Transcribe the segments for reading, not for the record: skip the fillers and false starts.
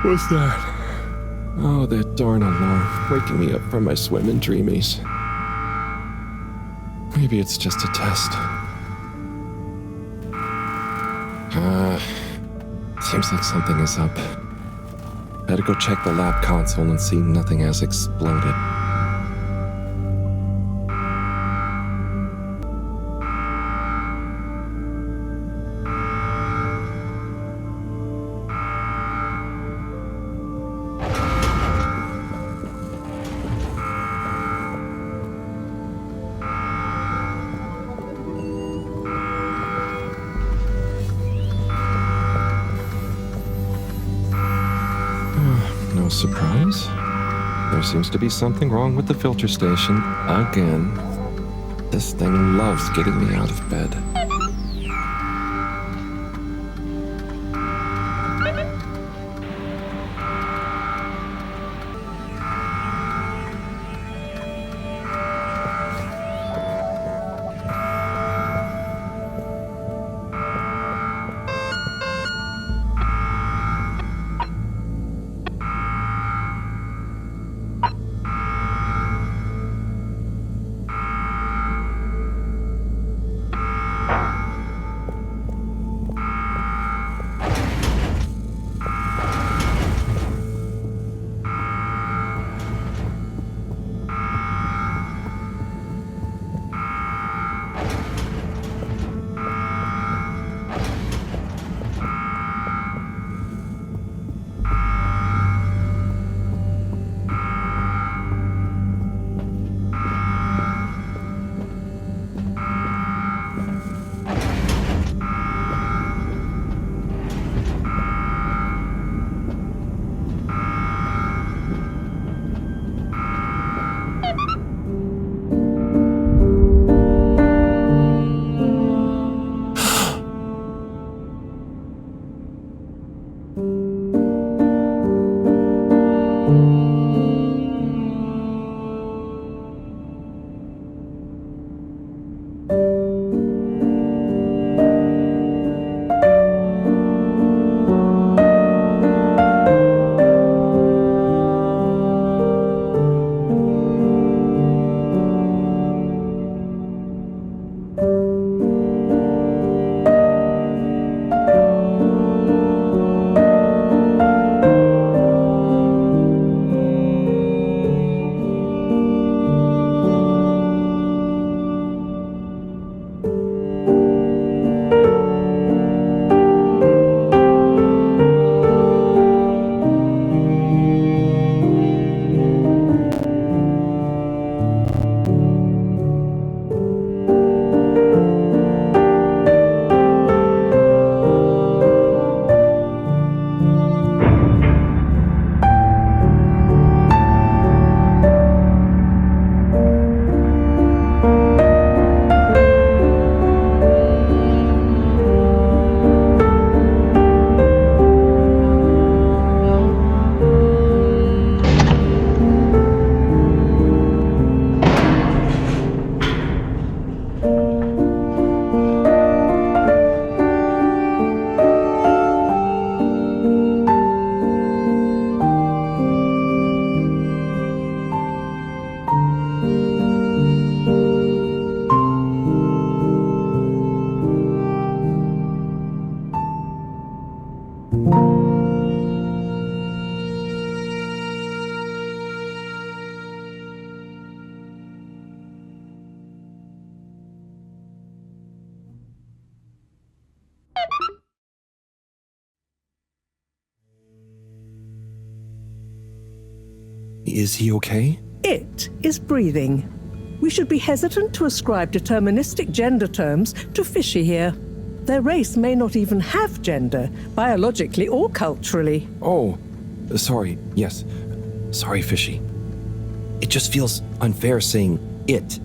What's that? Oh, that darn alarm, waking me up from my swimming dreamies. Maybe it's just a test. Seems like something is up. Better go check the lab console and see nothing has exploded. No surprise. There seems to be something wrong with the filter station again. This thing loves getting me out of bed. Is he okay? It is breathing. We should be hesitant to ascribe deterministic gender terms to fishy here. Their race may not even have gender, biologically or culturally. Oh, sorry, yes. Sorry, Fishy. It just feels unfair saying it.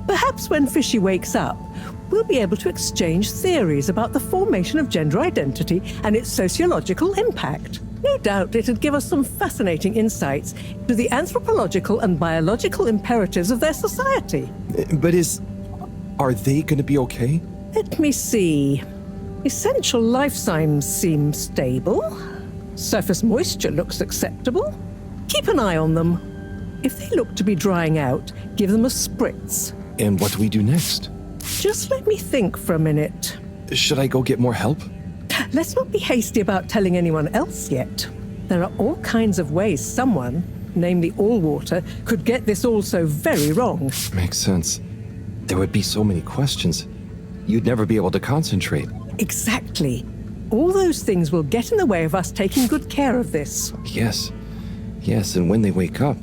Perhaps when Fishy wakes up, we'll be able to exchange theories about the formation of gender identity and its sociological impact. No doubt it'd give us some fascinating insights into the anthropological and biological imperatives of their society. But are they gonna be okay? Let me see. Essential life signs seem stable. Surface moisture looks acceptable. Keep an eye on them. If they look to be drying out, give them a spritz. And what do we do next? Just let me think for a minute. Should I go get more help? Let's not be hasty about telling anyone else yet. There are all kinds of ways someone, namely Allwater, could get this all so very wrong. Makes sense. There would be so many questions. You'd never be able to concentrate. Exactly. All those things will get in the way of us taking good care of this. Yes, and when they wake up,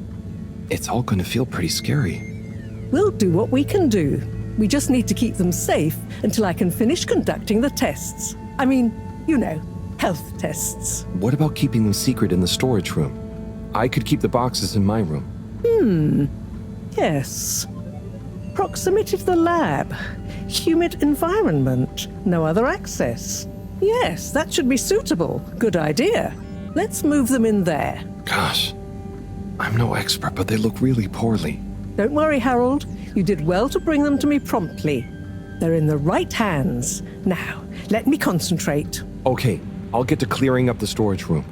it's all going to feel pretty scary. We'll do what we can do. We just need to keep them safe until I can finish conducting the tests. I mean, you know, health tests. What about keeping them secret in the storage room? I could keep the boxes in my room. Yes. Proximity to the lab. Humid environment. No other access. Yes, that should be suitable. Good idea. Let's move them in there. Gosh, I'm no expert, but they look really poorly. Don't worry, Harold. You did well to bring them to me promptly. They're in the right hands. Now, let me concentrate. Okay, I'll get to clearing up the storage room.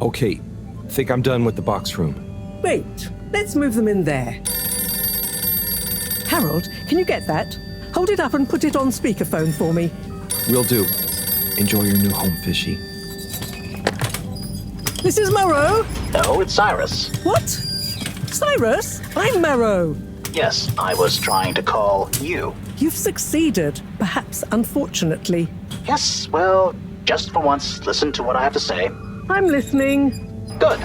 Okay, think I'm done with the box room. Wait, let's move them in there. Harold, can you get that? Hold it up and put it on speakerphone for me. Will do. Enjoy your new home, Fishy. This is Marrow. No, it's Cyrus. What? Cyrus? I'm Marrow. Yes, I was trying to call you. You've succeeded, perhaps unfortunately. Yes, well, just for once, listen to what I have to say. I'm listening. Good.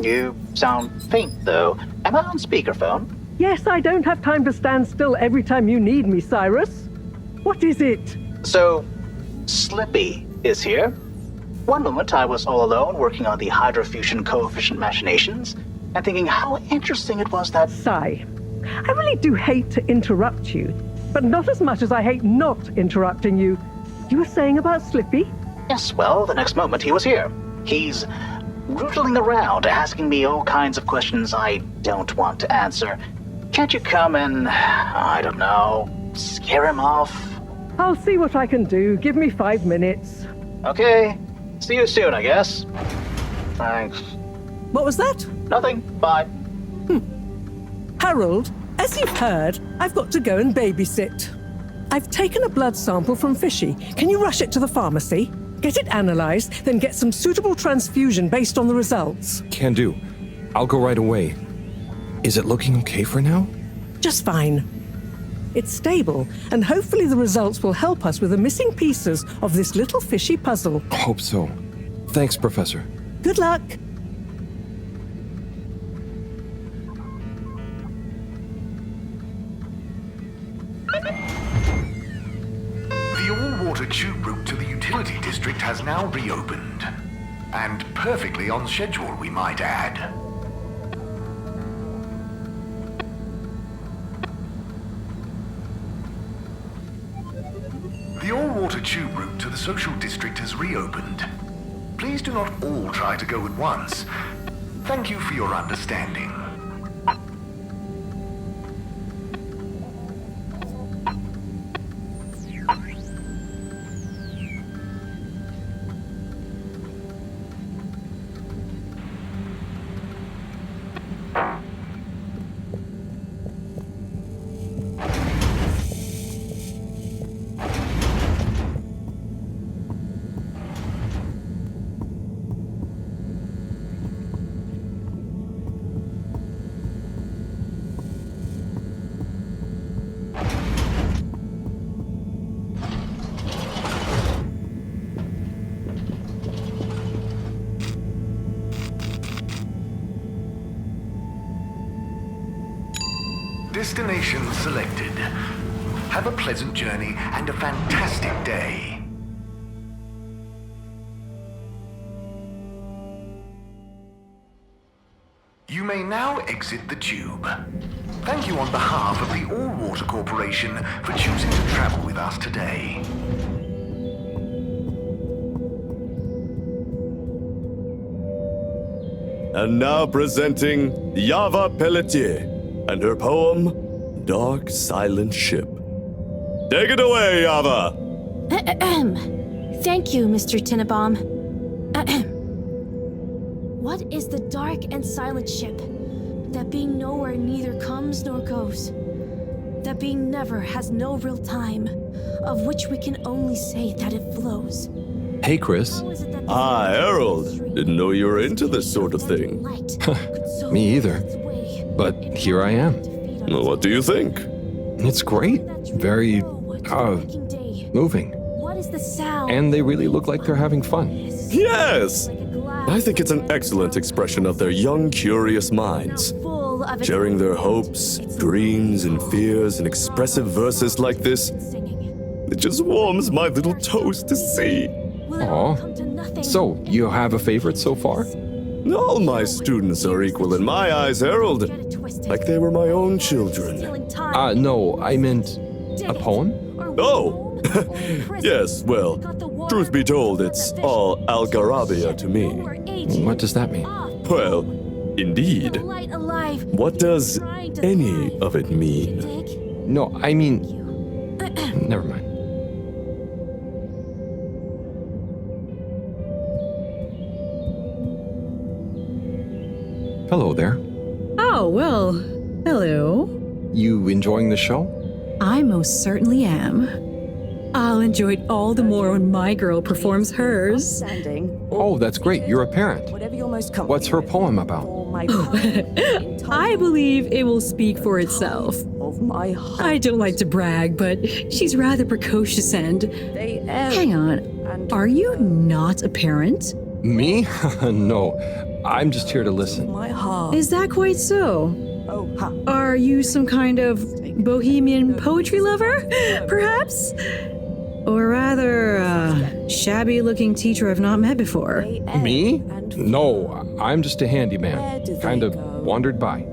You sound faint, though. Am I on speakerphone? Yes, I don't have time to stand still every time you need me, Cyrus. What is it? So, Slippy is here. One moment I was all alone working on the hydrofusion coefficient machinations and thinking how interesting it was that... Sigh. I really do hate to interrupt you, but not as much as I hate not interrupting you. You were saying about Slippy? Yes, well, the next moment he was here. He's rootling around, asking me all kinds of questions I don't want to answer. Can't you come and, I don't know, scare him off? I'll see what I can do. Give me 5 minutes. Okay. See you soon, I guess. Thanks. What was that? Nothing. Bye. Harold, as you've heard, I've got to go and babysit. I've taken a blood sample from Fishy. Can you rush it to the pharmacy? Get it analyzed, then get some suitable transfusion based on the results. Can do. I'll go right away. Is it looking okay for now? Just fine. It's stable, and hopefully the results will help us with the missing pieces of this little fishy puzzle. Hope so. Thanks, Professor. Good luck. The all-water tube route to the utility district has now reopened. And perfectly on schedule, we might add. The all-water tube route to the social district has reopened. Please do not all try to go at once. Thank you for your understanding. Destination selected. Have a pleasant journey and a fantastic day. You may now exit the tube. Thank you on behalf of the All-Water Corporation for choosing to travel with us today. And now presenting Yava Pelletier and her poem, Dark Silent Ship. Take it away, Yava! Thank you, Mr. Tinnabaum. What is the dark and silent ship? That being nowhere neither comes nor goes. That being never has no real time, of which we can only say that it flows. Hey, Chris. How is it that the Hi, silence Harold. is real? Didn't know you were into this sort of thing. Light could so Me either. its way But and here I am. defeat Well, us. what do you think? It's great. Very, Waking day. moving. What is the sound? And they really look like they're having fun. Yes! Like a glass I think it's an excellent expression of their young, curious minds. full of its Sharing their own hopes, It's dreams, and fears in expressive verses like this, singing. it just warms my little toes to see. Will it Aw. come to nothing? So, you have a favorite so far? All my students are equal in my eyes, Harold. Get it twisted. Like they were my own children. Stealing time. No, I meant Dig a it. poem? Or we Oh! roam or prison. Yes, well, Got the water, truth be told, got it's the fish. all algarabia Ship to me. nowhere aging. What does that mean? Off. Well, indeed. The light alive What does trying to any find of it mean? Dick. No, I mean, never mind. Hello there. Oh, well, hello. You enjoying the show? I most certainly am. I'll enjoy it all the more when my girl performs hers. Oh, that's great. You're a parent. What's her poem about? I believe it will speak for itself. I don't like to brag, but she's rather precocious and... Hang on, are you not a parent? Me? No, I'm just here to listen. Is that quite so? Are you some kind of bohemian poetry lover, perhaps? Or rather, shabby-looking teacher I've not met before? Me? No, I'm just a handyman. Kind of wandered by.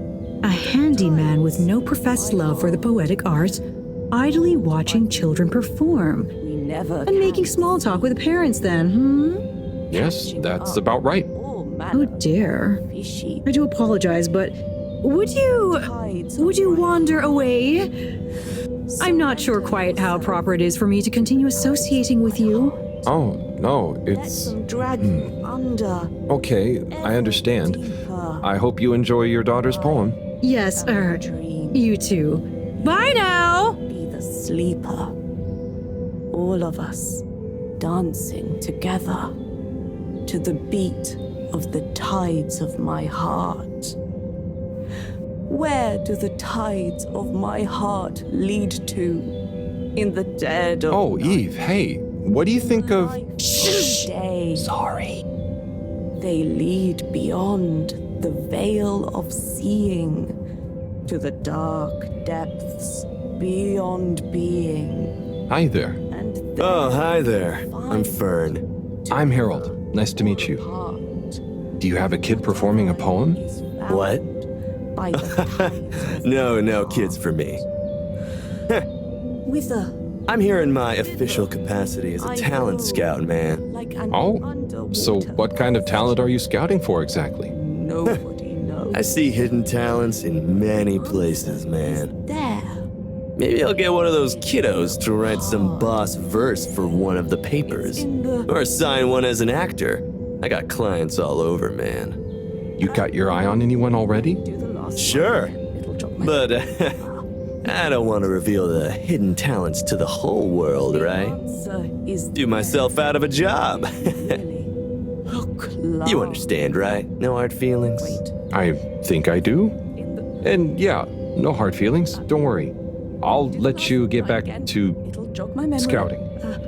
A handyman with no professed love for the poetic art, idly watching children perform. And making small talk with the parents then, Yes, that's about right. Oh dear. I do apologize, but would you wander away? I'm not sure quite how proper it is for me to continue associating with you. Oh, no, it's... Okay, I understand. I hope you enjoy your daughter's poem. Yes, you too. Bye now! Be the sleeper. All of us dancing together to the beat of the tides of my heart. Where do the tides of my heart lead to? In the dead of Oh, Eve, hey, what do you think of... day. Sorry. They lead beyond the veil of seeing to the dark depths beyond being. Hi there. And Oh, hi there. I'm Fern. I'm Harold. Nice to meet you. Do you have a kid performing a poem? What? By the No kids for me. with a I'm here in my official capacity as a talent scout, man. like an Oh, so what kind of talent are you scouting for exactly? nobody knows. I see hidden talents in many places, man. There. Maybe I'll get one of those kiddos to write some boss verse for one of the papers. Or sign one as an actor. I got clients all over, man. You got your eye on anyone already? Sure. But I don't want to reveal the hidden talents to the whole world, right? Do myself out of a job. You understand, right? No hard feelings? I think I do. And yeah, no hard feelings. Don't worry. I'll let you get back to scouting.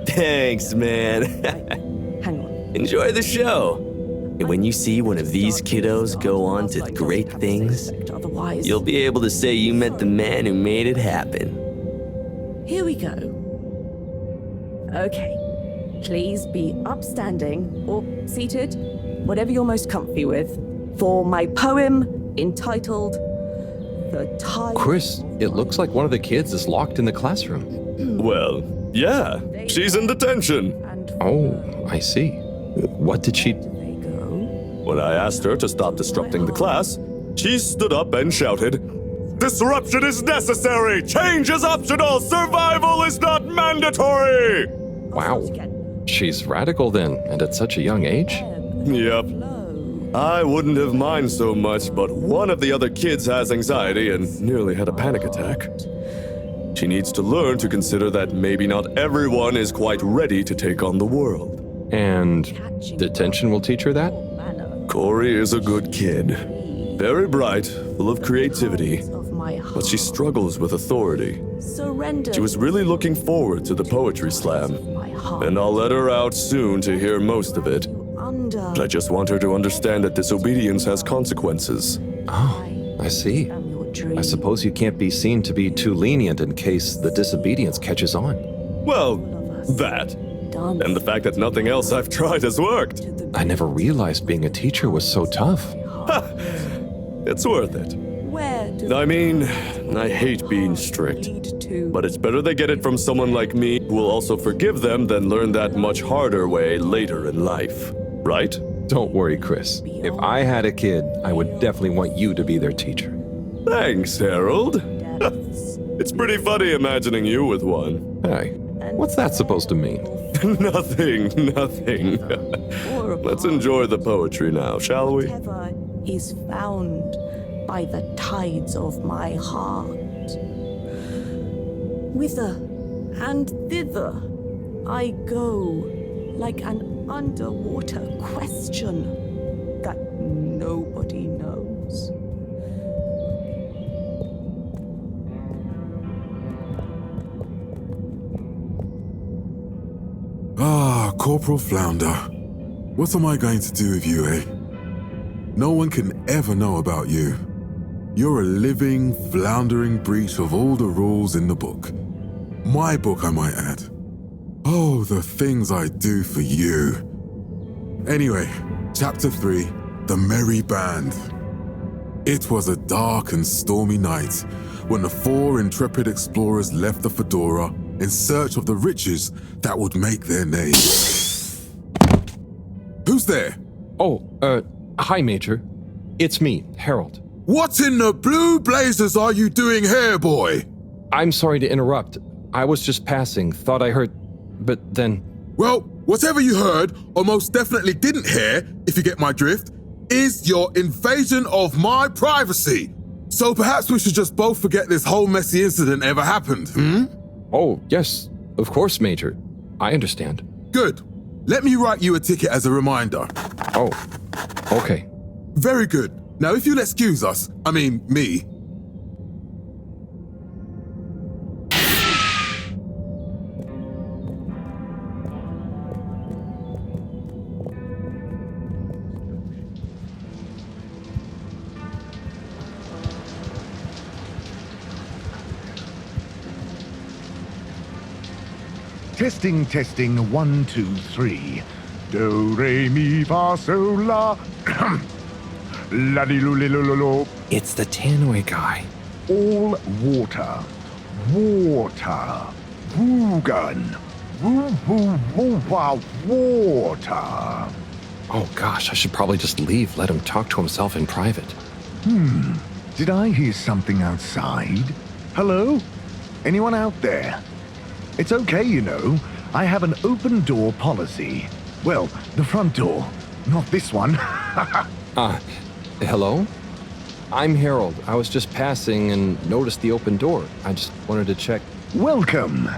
Thanks, man. Hang on. Enjoy the show. And when you see one of these kiddos go on to great things, you'll be able to say you met the man who made it happen. Here we go. Okay. Please be upstanding or seated, whatever you're most comfy with, for my poem entitled The Tide. Chris, it looks like one of the kids is locked in the classroom. Well, yeah, she's in detention. Oh, I see. What did she... They go. When I asked her to stop disrupting the class, she stood up and shouted, "Disruption is necessary! Change is optional! Survival is not mandatory!" Wow. She's radical then, and at such a young age? Yep. I wouldn't have minded so much, but one of the other kids has anxiety and nearly had a panic attack. She needs to learn to consider that maybe not everyone is quite ready to take on the world. And detention will teach her that? Corey is a good kid. Very bright, full of creativity, but she struggles with authority. Surrender. She was really looking forward to the poetry slam, and I'll let her out soon to hear most of it. But I just want her to understand that disobedience has consequences. Oh, I see. I suppose you can't be seen to be too lenient in case the disobedience catches on. Well, that. And the fact that nothing else I've tried has worked. I never realized being a teacher was so tough. It's worth it. I mean, I hate being strict. But it's better they get it from someone like me who will also forgive them than learn that much harder way later in life. Right? Don't worry, Chris. If I had a kid, I would definitely want you to be their teacher. Thanks, Harold. depths. It's pretty funny imagining you with one. Hey, what's that supposed to mean? Nothing. Let's enjoy the poetry now, shall we? Whatever is found by the tides of my heart. Whither and thither I go like an underwater question that nobody knows. Ah, Corporal Flounder. What am I going to do with you, eh? No one can ever know about you. You're a living, floundering breach of all the rules in the book. My book, I might add. Oh, the things I do for you. Anyway, Chapter 3, The Merry Band. It was a dark and stormy night when the 4 intrepid explorers left the Fedora in search of the riches that would make their name. Who's there? Oh, hi, Major. It's me, Harold. What in the blue blazers are you doing here, boy? I'm sorry to interrupt. I was just passing, thought I heard, but then... Well, whatever you heard, or most definitely didn't hear, if you get my drift, is your invasion of my privacy. So perhaps we should just both forget this whole messy incident ever happened, Oh, yes, of course, Major. I understand. Good. Let me write you a ticket as a reminder. Oh, okay. Very good. Now, if you'll excuse us, I mean, me. Testing, 1, 2, 3. Do, re, mi, fa, sol, la. La, di, lu, li, lu, lu, lu. It's the Tannoy guy. All water. Water. Woogan. Woo, woo, woo, wow, water. Oh gosh, I should probably just leave, let him talk to himself in private. Did I hear something outside? Hello? Anyone out there? It's okay, you know. I have an open door policy. Well, the front door. Not this one. Hello? I'm Harold. I was just passing and noticed the open door. I just wanted to check. Welcome.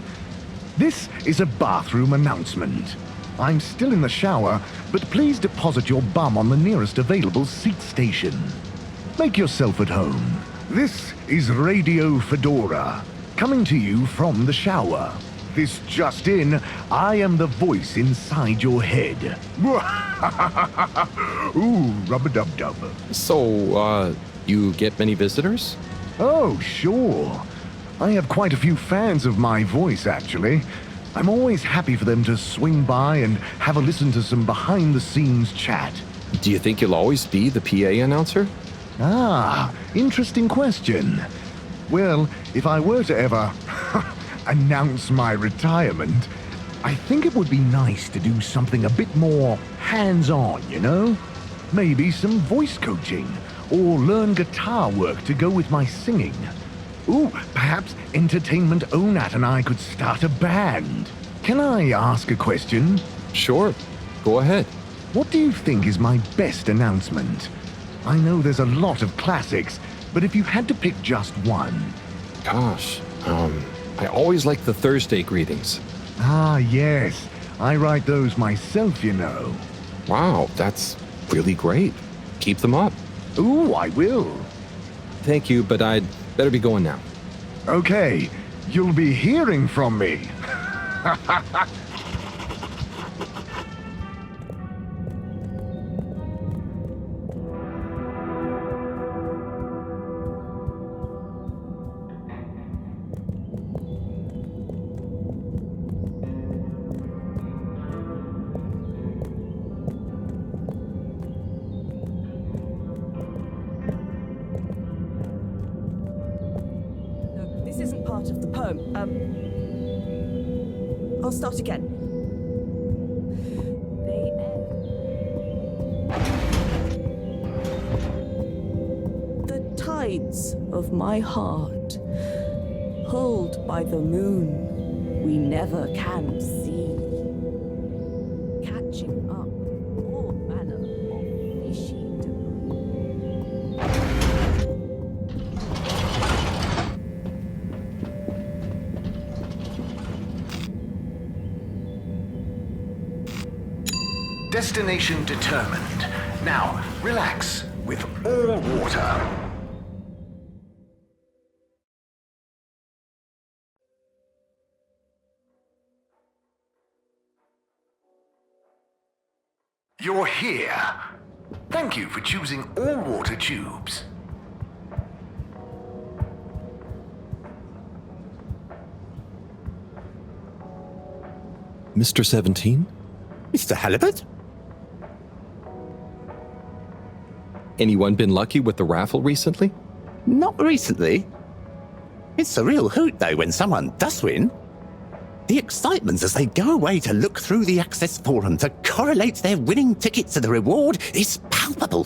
This is a bathroom announcement. I'm still in the shower, but please deposit your bum on the nearest available seat station. Make yourself at home. This is Radio Fedora, coming to you from the shower. This just in, I am the voice inside your head. Ooh, rub-a-dub-dub. So, you get many visitors? Oh, sure. I have quite a few fans of my voice, actually. I'm always happy for them to swing by and have a listen to some behind-the-scenes chat. Do you think you'll always be the PA announcer? Ah, interesting question. Well, if I were to ever announce my retirement, I think it would be nice to do something a bit more hands-on, you know? Maybe some voice coaching, or learn guitar work to go with my singing. Ooh, perhaps Entertainment Onat and I could start a band. Can I ask a question? Sure. Go ahead. What do you think is my best announcement? I know there's a lot of classics, but if you had to pick just one. Gosh, I always like the Thursday greetings. Ah, yes. I write those myself, you know. Wow, that's really great. Keep them up. Ooh, I will. Thank you, but I'd better be going now. Okay, you'll be hearing from me. This isn't part of the poem. I'll start again. They end. The tide tides of my heart, pulled by the moon we never can see, catching up all manner of fishy Destination determined. Now, relax with all water. You're here. Thank you for choosing all water tubes. Mr. 17? Mr. Halibut? Anyone been lucky with the raffle recently? Not recently. It's a real hoot, though, when someone does win. The excitement as they go away to look through the access forum to correlate their winning ticket to the reward is palpable.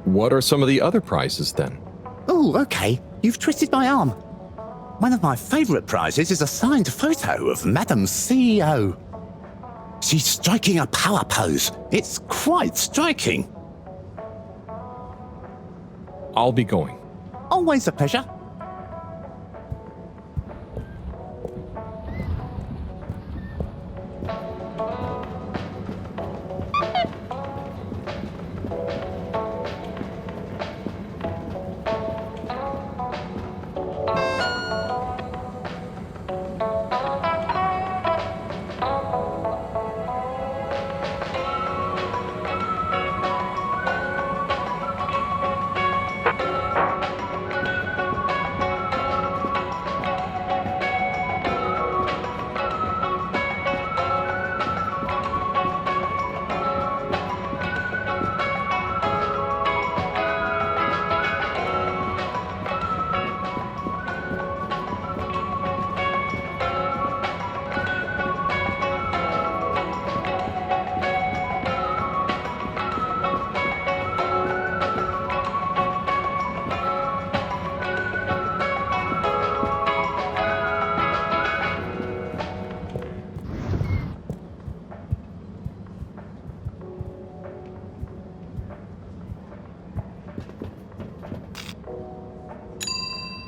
What are some of the other prizes, then? Oh, okay. You've twisted my arm. One of my favourite prizes is a signed photo of Madam CEO. She's striking a power pose. It's quite striking. I'll be going. Always a pleasure.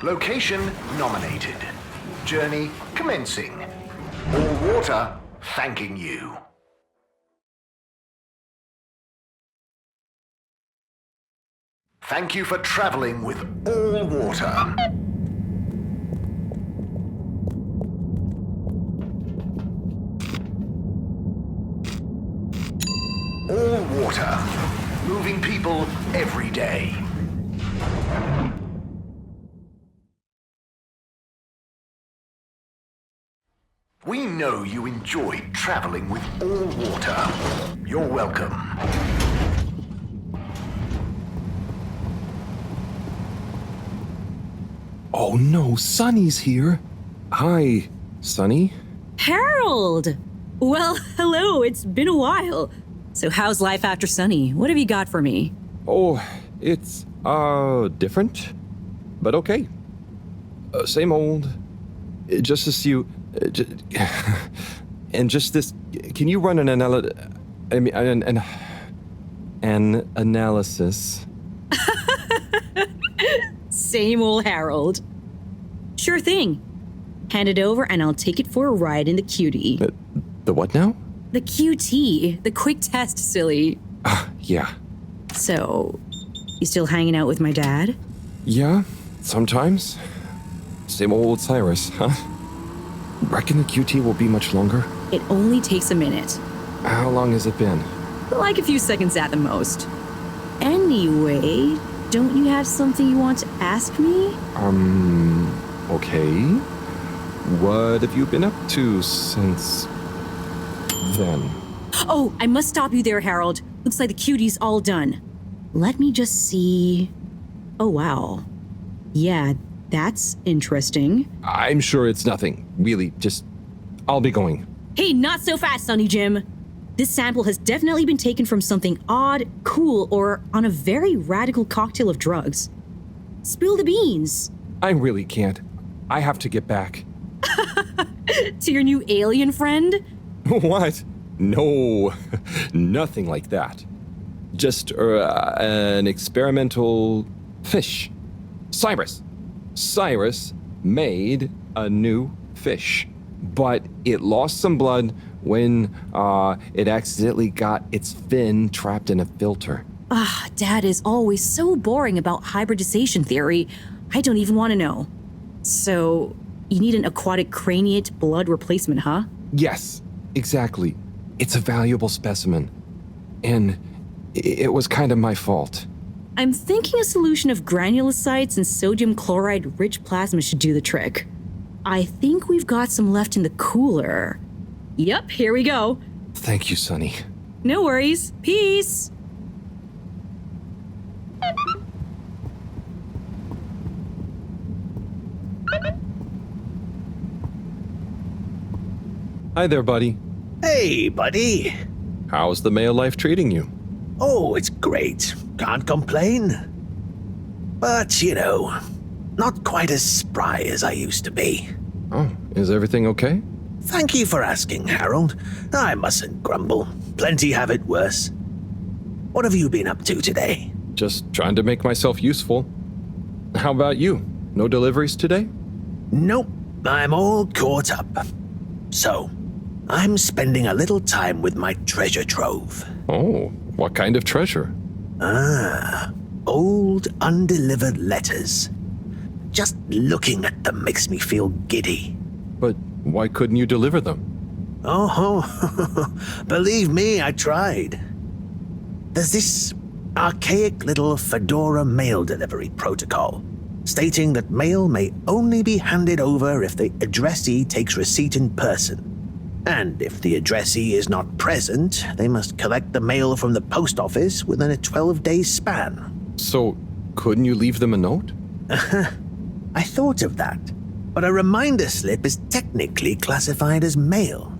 Location nominated. Journey commencing. All water thanking you. Thank you for traveling with all water. All water. Moving people every day. We know you enjoyed traveling with all water. You're welcome. Oh no, Sonny's here. Hi, Sonny. Harold! Well, hello, it's been a while. So how's life after Sunny? What have you got for me? Oh, it's, different, but okay. Same old. Just as you... and just this... Can you run an analysis? Same old Harold. Sure thing. Hand it over and I'll take it for a ride in the cutie. The what now? The QT. The quick test, silly. Yeah. So, you still hanging out with my dad? Yeah, sometimes. Same old Cyrus, huh? Reckon the QT will be much longer? It only takes a minute. How long has it been? Like a few seconds at the most. Anyway, don't you have something you want to ask me? Okay. What have you been up to since then? Oh, I must stop you there, Harold. Looks like the cutie's all done. Let me just see. Oh, wow. Yeah, that's interesting. I'm sure it's nothing. Really, just... I'll be going. Hey, not so fast, Sonny Jim. This sample has definitely been taken from something odd, cool, or on a very radical cocktail of drugs. Spill the beans. I really can't. I have to get back. To your new alien friend? What? No, nothing like that. Just an experimental fish. Cyrus. Cyrus made a new fish, but it lost some blood when it accidentally got its fin trapped in a filter. Dad is always so boring about hybridization theory. I don't even want to know. So, you need an aquatic craniate blood replacement, huh? Yes, exactly. It's a valuable specimen. And it was kind of my fault. I'm thinking a solution of granulocytes and sodium chloride-rich plasma should do the trick. I think we've got some left in the cooler. Yep, here we go. Thank you, Sonny. No worries. Peace! Hi there, buddy. Hey, buddy. How's the male life treating you? Oh, it's great. Can't complain. But, you know, not quite as spry as I used to be. Oh, is everything okay? Thank you for asking, Harold. I mustn't grumble. Plenty have it worse. What have you been up to today? Just trying to make myself useful. How about you? No deliveries today? Nope, I'm all caught up. So, I'm spending a little time with my treasure trove. Oh, what kind of treasure? Old undelivered letters. Just looking at them makes me feel giddy. But why couldn't you deliver them? Oh, believe me, I tried. There's this archaic little Fedora mail delivery protocol, stating that mail may only be handed over if the addressee takes receipt in person. And if the addressee is not present, they must collect the mail from the post office within a 12-day span. So, couldn't you leave them a note? I thought of that, but a reminder slip is technically classified as mail,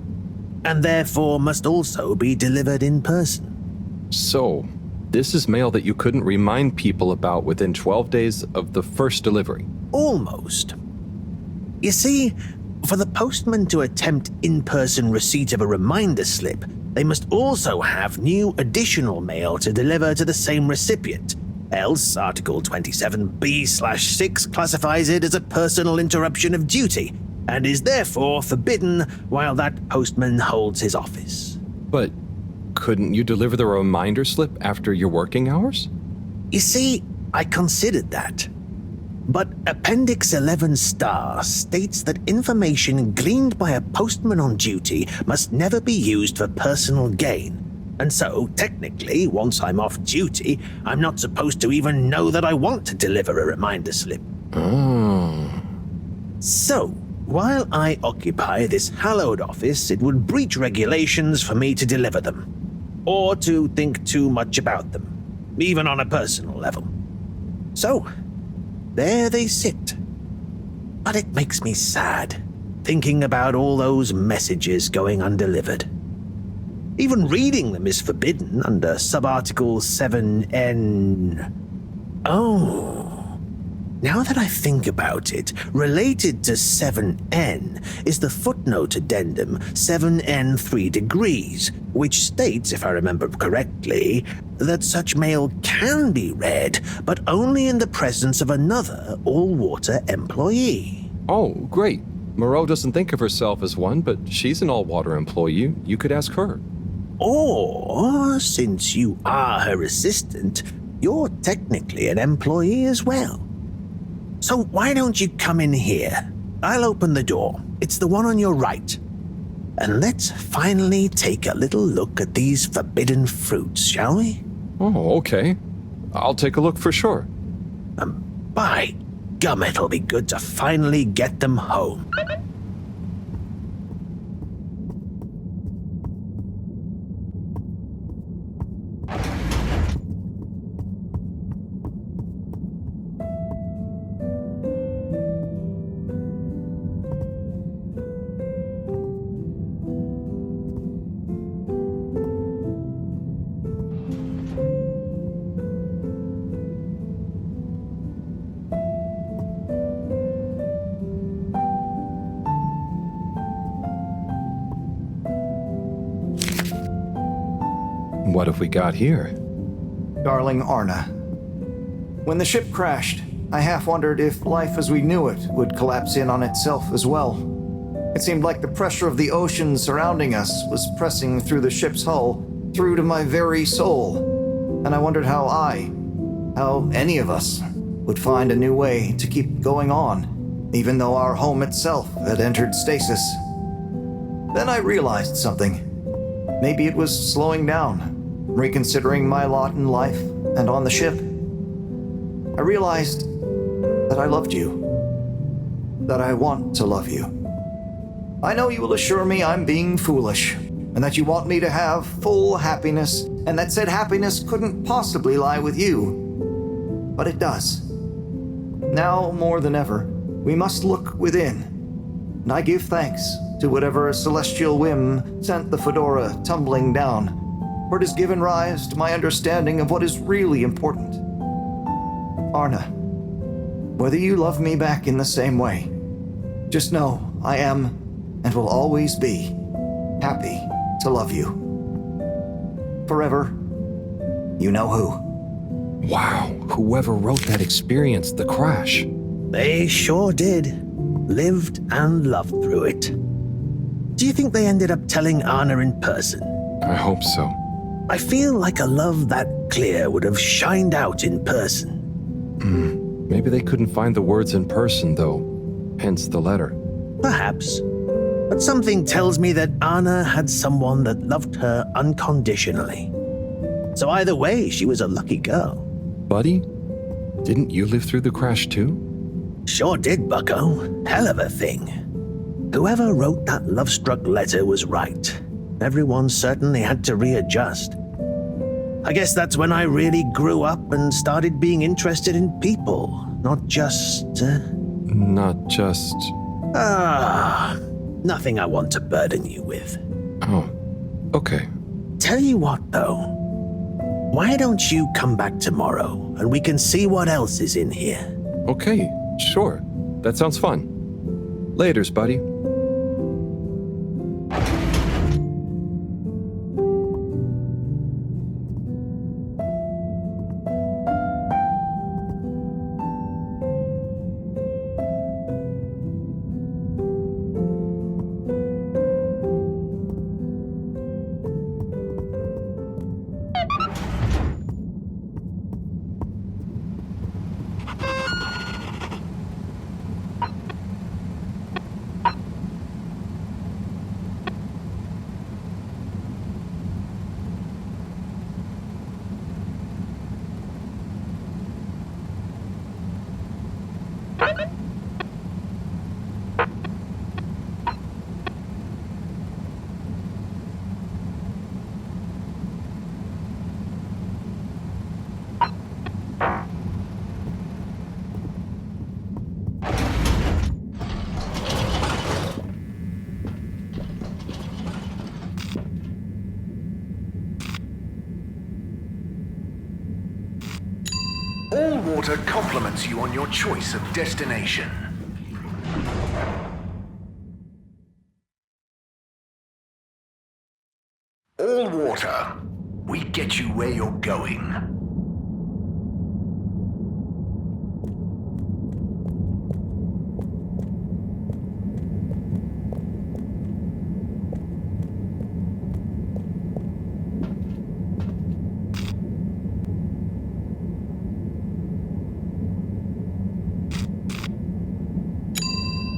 and therefore must also be delivered in person. So, this is mail that you couldn't remind people about within 12 days of the first delivery. Almost. You see, for the postman to attempt in-person receipt of a reminder slip, they must also have new additional mail to deliver to the same recipient. Else, Article 27B/6 classifies it as a personal interruption of duty, and is therefore forbidden while that postman holds his office. But couldn't you deliver the reminder slip after your working hours? You see, I considered that. But Appendix 11 Star states that information gleaned by a postman on duty must never be used for personal gain. And so, technically, once I'm off duty, I'm not supposed to even know that I want to deliver a reminder slip. Oh. So, while I occupy this hallowed office, it would breach regulations for me to deliver them. Or to think too much about them, even on a personal level. So, there they sit. But it makes me sad, thinking about all those messages going undelivered. Even reading them is forbidden under Subarticle 7N. Oh, now that I think about it, related to 7N is the footnote addendum 7N3 degrees, which states, if I remember correctly, that such mail can be read, but only in the presence of another all-water employee. Oh, great. Moreau doesn't think of herself as one, but she's an all-water employee. You could ask her. Or, since you are her assistant, you're technically an employee as well. So why don't you come in here? I'll open the door. It's the one on your right. And let's finally take a little look at these forbidden fruits, shall we? Oh, okay. I'll take a look for sure. By gum, it'll be good to finally get them home. What have we got here? Darling Arna, when the ship crashed, I half wondered if life as we knew it would collapse in on itself as well. It seemed like the pressure of the ocean surrounding us was pressing through the ship's hull, through to my very soul. And I wondered how any of us, would find a new way to keep going on, even though our home itself had entered stasis. Then I realized something. Maybe it was slowing down, reconsidering my lot in life and on the ship. I realized that I loved you, that I want to love you. I know you will assure me I'm being foolish, and that you want me to have full happiness, and that said happiness couldn't possibly lie with you. But it does. Now more than ever, we must look within, and I give thanks to whatever celestial whim sent the fedora tumbling down, for it has given rise to my understanding of what is really important. Arna, whether you love me back in the same way, just know I am, and will always be, happy to love you. Forever, you know who. Wow, whoever wrote that experienced the crash. They sure did. Lived and loved through it. Do you think they ended up telling Anna in person? I hope so. I feel like a love that clear would have shined out in person. Maybe they couldn't find the words in person, though. Hence the letter. Perhaps. But something tells me that Anna had someone that loved her unconditionally. So either way, she was a lucky girl. Buddy, didn't you live through the crash too? Sure did, bucko. Hell of a thing. Whoever wrote that love-struck letter was right. Everyone certainly had to readjust. I guess that's when I really grew up and started being interested in people, not just... nothing I want to burden you with. Oh, okay. Tell you what, though. Why don't you come back tomorrow, and we can see what else is in here? Okay, sure. That sounds fun. Laters, buddy. All water compliments you on your choice of destination. All water. We get you where you're going.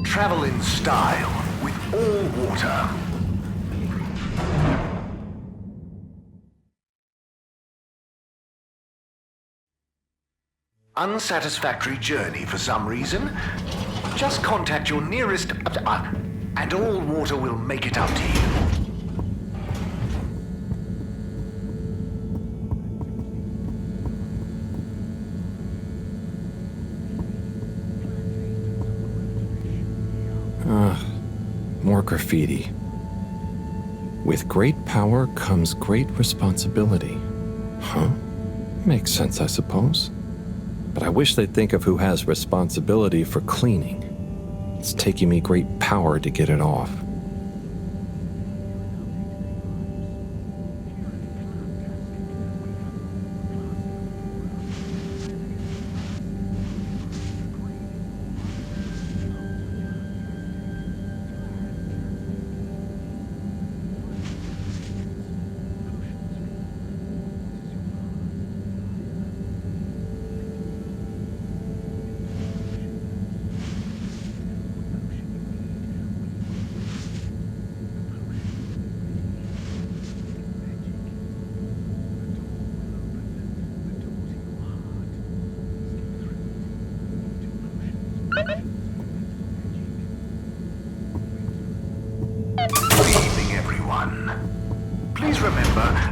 Travel in style with all water. Unsatisfactory journey for some reason? Just contact your nearest... and all water will make it up to you. More graffiti. With great power comes great responsibility. Huh? Makes sense, I suppose. But I wish they'd think of who has responsibility for cleaning. It's taking me great power to get it off.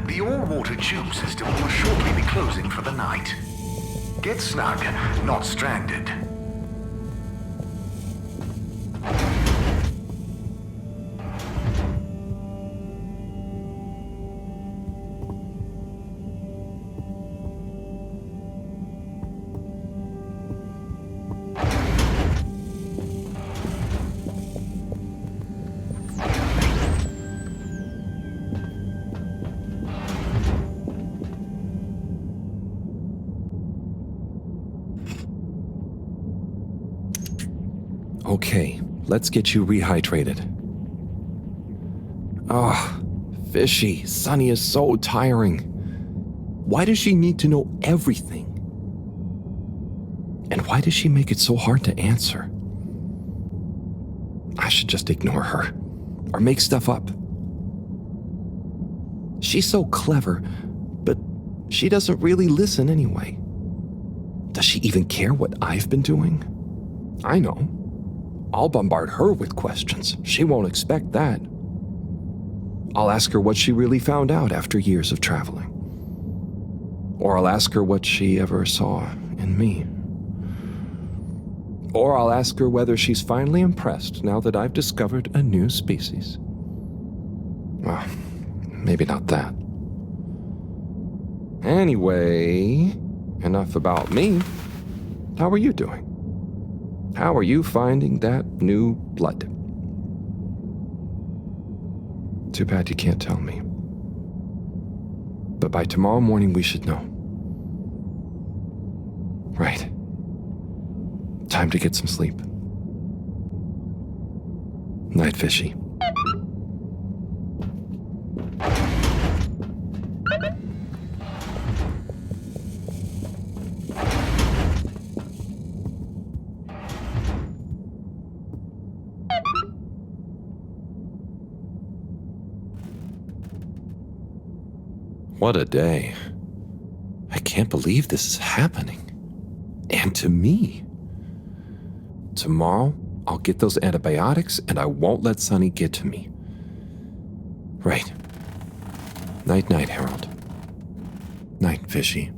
The all-water tube system will shortly be closing for the night. Get snug, not stranded. Okay, let's get you rehydrated. Ah, Fishy, Sunny is so tiring. Why does she need to know everything? And why does she make it so hard to answer? I should just ignore her, or make stuff up. She's so clever, but she doesn't really listen anyway. Does she even care what I've been doing? I know. I'll bombard her with questions. She won't expect that. I'll ask her what she really found out after years of traveling. Or I'll ask her what she ever saw in me. Or I'll ask her whether she's finally impressed now that I've discovered a new species. Well, maybe not that. Anyway, enough about me. How are you doing? How are you finding that new blood? Too bad you can't tell me. But by tomorrow morning we should know. Right. Time to get some sleep. Night, Fishy. What a day. I can't believe this is happening. And to me. Tomorrow, I'll get those antibiotics and I won't let Sunny get to me. Right. Night-night, Harold. Night, Fishy.